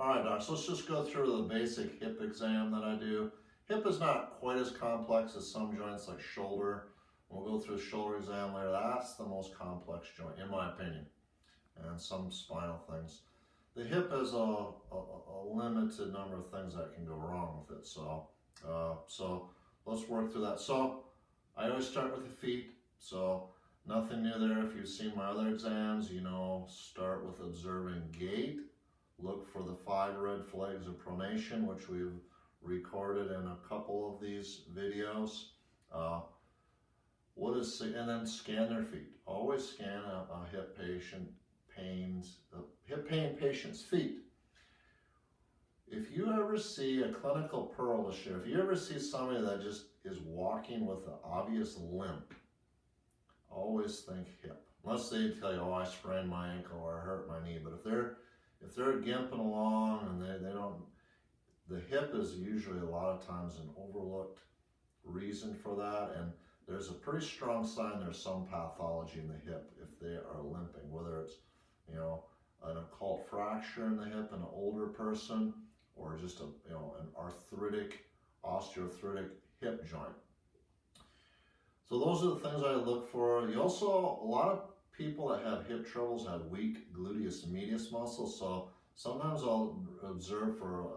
All right, docs, let's just go through the basic hip exam that I do. Hip is not quite as complex as some joints like shoulder. We'll go through the shoulder exam later. That's the most complex joint, in my opinion, and some spinal things. The hip has a limited number of things that can go wrong with it, so let's work through that. So I always start with the feet, so nothing new there. If you've seen my other exams, you know, start with observing gait. Look for the 5 red flags of pronation, which we've recorded in a couple of these videos. And then scan their feet. Always scan a hip pain patient's feet. If you ever see a clinical pearl to share, if you ever see somebody that just is walking with an obvious limp, always think hip. Unless they tell you, oh, I sprained my ankle or I hurt my knee. But if they're gimping along and they don't, the hip is usually a lot of times an overlooked reason for that, and there's a pretty strong sign there's some pathology in the hip if they are limping, whether it's, you know, an occult fracture in the hip in an older person or just an osteoarthritic hip joint. So those are the things I look for. You also, a lot of people that have hip troubles have weak gluteus medius muscles, so sometimes I'll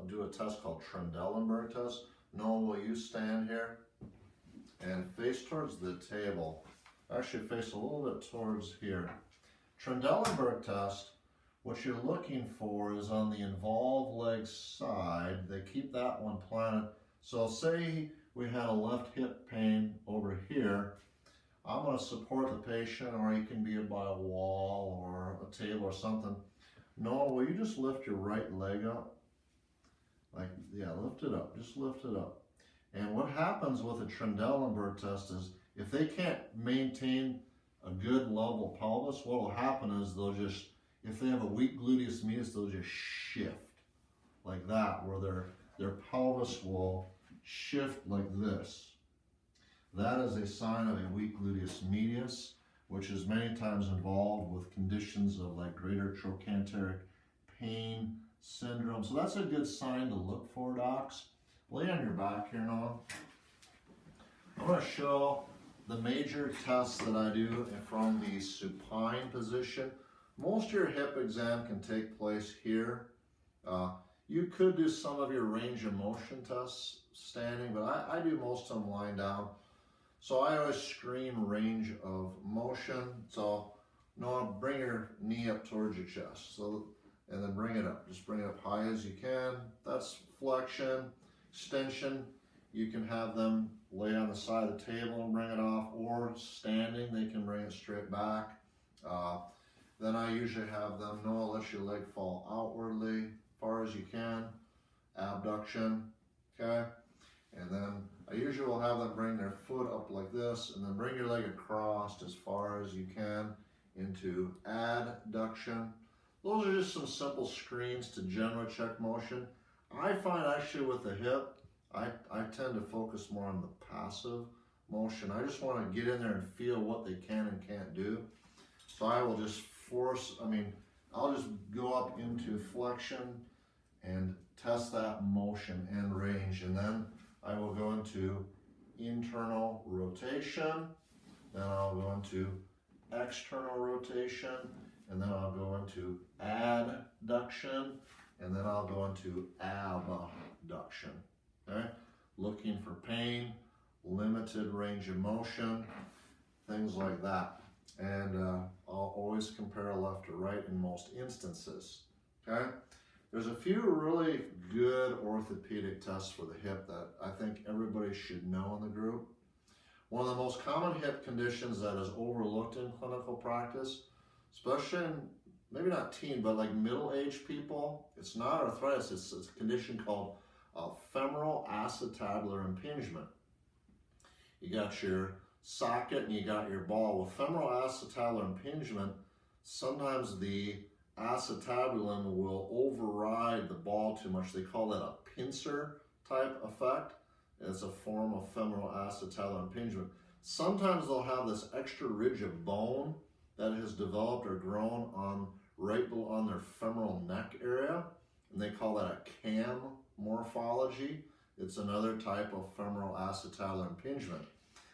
do a test called Trendelenburg test. Noah, will you stand here and face towards the table? Actually face a little bit towards here. Trendelenburg test, what you're looking for is on the involved leg side. They keep that one planted. So say we had a left hip pain over here. I'm going to support the patient, or you can be by a wall or a table or something. Noah, will you just lift your right leg up? Like, yeah, lift it up. Just lift it up. And what happens with a Trendelenburg test is if they can't maintain a good level pelvis, what will happen is they'll just, if they have a weak gluteus medius, they'll just shift like that, where their pelvis will shift like this. That is a sign of a weak gluteus medius, which is many times involved with conditions of like greater trochanteric pain syndrome. So that's a good sign to look for, docs. Lay on your back here, Noah. I'm going to show the major tests that I do from the supine position. Most of your hip exam can take place here. You could do some of your range of motion tests standing, but I do most of them lying down. So I always screen range of motion. So Noah, bring your knee up towards your chest. And then bring it up. Just bring it up high as you can. That's flexion. Extension, you can have them lay on the side of the table and bring it off, or standing, they can bring it straight back. Then I usually have them, Noah, let your leg fall outwardly as far as you can. Abduction, okay? And then I usually will have them bring their foot up like this, and then bring your leg across as far as you can into adduction. Those are just some simple screens to generally check motion. I find actually with the hip, I tend to focus more on the passive motion. I just want to get in there and feel what they can and can't do. So I will just I'll just go up into flexion and test that motion and range. And then I will go into internal rotation. Then I'll go into external rotation. And then I'll go into adduction. And then I'll go into abduction, okay? Looking for pain, limited range of motion, things like that. And I'll always compare left to right in most instances, okay? There's a few really good orthopedic tests for the hip that I think everybody should know in the group. One of the most common hip conditions that is overlooked in clinical practice, especially in maybe not teen, but like middle-aged people, it's not arthritis, it's a condition called femoral acetabular impingement. You got your socket and you got your ball. With femoral acetabular impingement, sometimes the acetabulum will override the ball too much. They call that a pincer type effect. It's a form of femoral acetabular impingement. Sometimes they'll have this extra ridge of bone that has developed or grown right on their femoral neck area. and they call that a cam morphology. It's another type of femoral acetabular impingement.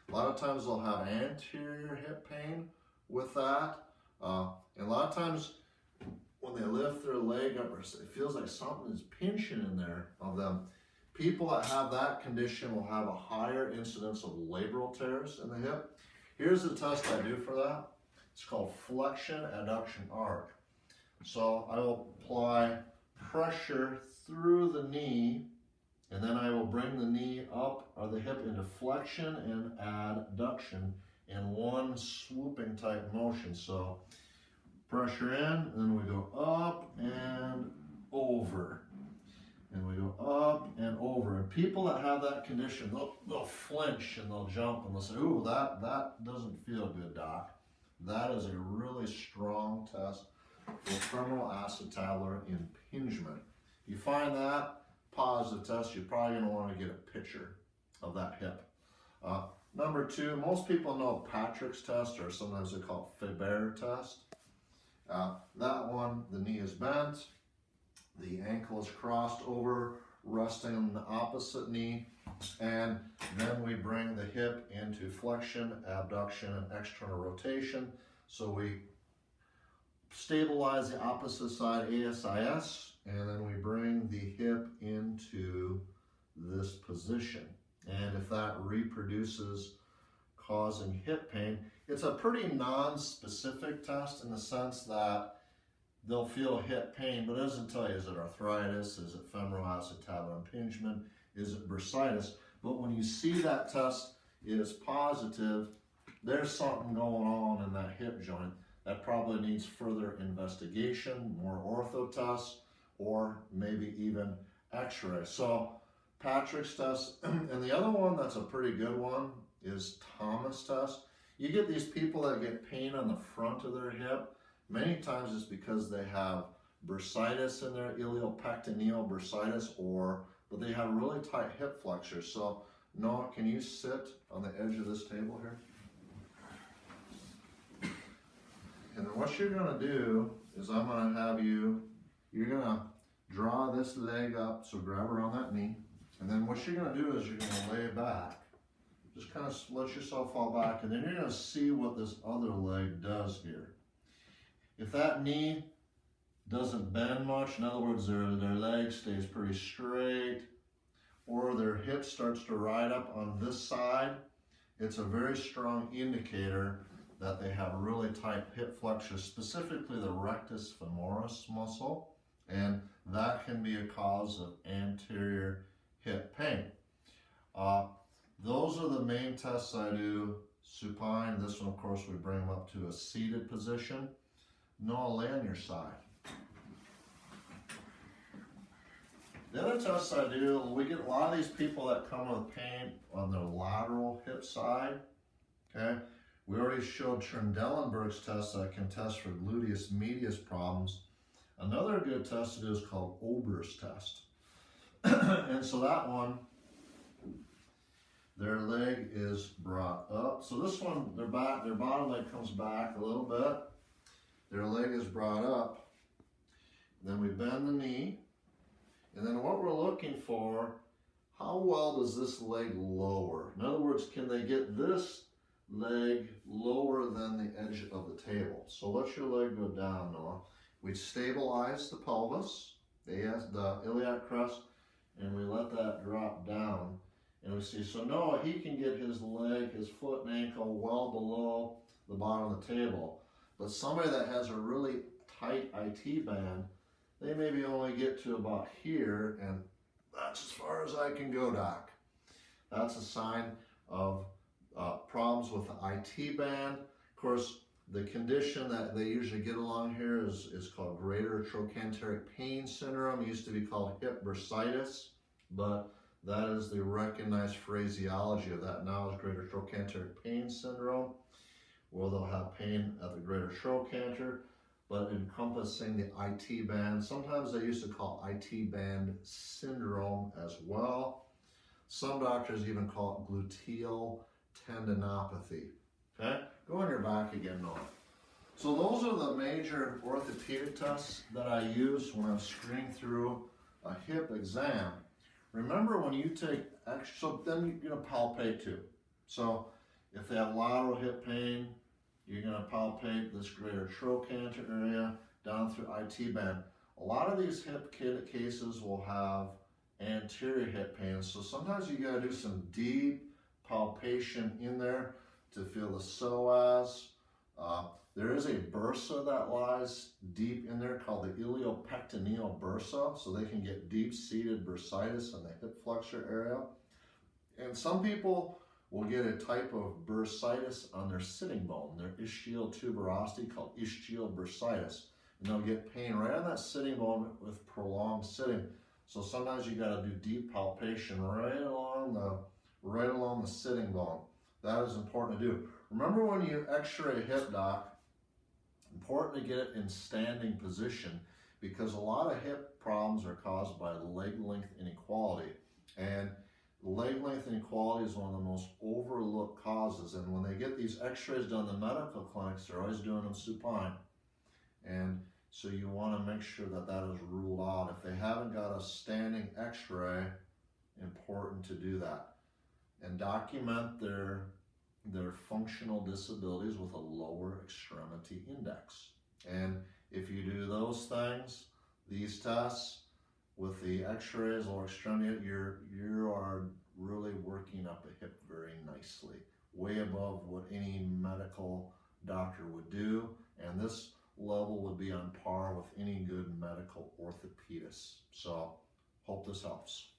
A lot of times they'll have anterior hip pain with that. And a lot of times when they lift their leg up, it feels like something is pinching in there of them. People that have that condition will have a higher incidence of labral tears in the hip. Here's the test I do for that. It's called flexion adduction arc. So I will apply pressure through the knee, and then I will bring the knee up or the hip into flexion and adduction in one swooping type motion. So pressure in, and then we go up and over. And we go up and over. And people that have that condition, they'll flinch and they'll jump and they'll say, ooh, that doesn't feel good, doc. That is a really strong test for femoral acetabular impingement. You find that positive test, you're probably going to want to get a picture of that hip. Number two, most people know Patrick's test, or sometimes they call it Faber test. That one, the knee is bent, the ankle is crossed over, resting on the opposite knee, and then we bring the hip into flexion, abduction, and external rotation. So we stabilize the opposite side, ASIS, and then we bring the hip into this position. And if that reproduces, causing hip pain, it's a pretty non-specific test in the sense that they'll feel hip pain, but it doesn't tell you, is it arthritis, is it femoral acetabular impingement, is it bursitis? But when you see that test is positive, there's something going on in that hip joint that probably needs further investigation, more ortho tests, or maybe even x-ray. So Patrick's test, and the other one that's a pretty good one is Thomas test. You get these people that get pain on the front of their hip. Many times it's because they have bursitis in their iliopectineal bursitis, but they have really tight hip flexors. So Noah, can you sit on the edge of this table here? And then what you're going to do is I'm going to have you're going to draw this leg up, so grab around that knee. And then what you're going to do is you're going to lay back. Just kind of let yourself fall back, and then you're going to see what this other leg does here. If that knee doesn't bend much, in other words, their leg stays pretty straight, or their hip starts to ride up on this side, it's a very strong indicator that they have really tight hip flexors, specifically the rectus femoris muscle, and that can be a cause of anterior hip pain. Those are the main tests I do. Supine, this one of course we bring them up to a seated position. Noah, lay on your side. The other tests I do, we get a lot of these people that come with pain on their lateral hip side. Okay, we already showed Trendelenburg's test that can test for gluteus medius problems. Another good test to do is called Ober's test. And so that one, their leg is brought up. So this one, their bottom leg comes back a little bit. Their leg is brought up. Then we bend the knee. And then what we're looking for, how well does this leg lower? In other words, can they get this leg lower than the edge of the table? So let your leg go down, Noah. We stabilize the pelvis, the iliac crest, and we let that drop down. And we see, so Noah, he can get his leg, his foot and ankle well below the bottom of the table. But somebody that has a really tight IT band, they maybe only get to about here, and that's as far as I can go, doc. That's a sign of problems with the IT band. Of course, the condition that they usually get along here is called greater trochanteric pain syndrome. It used to be called hip bursitis, but that is the recognized phraseology of that now is greater trochanteric pain syndrome, where they'll have pain at the greater trochanter, but encompassing the IT band. Sometimes they used to call IT band syndrome as well. Some doctors even call it gluteal tendinopathy. Okay, go on your back again, Noah. So those are the major orthopedic tests that I use when I'm screening through a hip exam, remember when you take extra, so then you're going to palpate too. So if they have lateral hip pain, you're going to palpate this greater trochanter area down through IT band. A lot of these hip cases will have anterior hip pain, so sometimes you got to do some deep palpation in there to feel the psoas. There is a bursa that lies deep in there called the iliopectineal bursa, so they can get deep-seated bursitis in the hip flexor area. And some people will get a type of bursitis on their sitting bone, their ischial tuberosity, called ischial bursitis. And they'll get pain right on that sitting bone with prolonged sitting. So sometimes you got to do deep palpation right along the sitting bone. That is important to do. Remember when you x-ray a hip, doc, important to get it in standing position, because a lot of hip problems are caused by leg length inequality. And leg length inequality is one of the most overlooked causes. And when they get these x-rays done in the medical clinics, they're always doing them supine. And so you want to make sure that that is ruled out. If they haven't got a standing x-ray, important to do that. And document their functional disabilities with a lower extremity index. And if you do those things, these tests, with the x-rays, lower extremity, you are really working up a hip very nicely, way above what any medical doctor would do. And this level would be on par with any good medical orthopedist. So, hope this helps.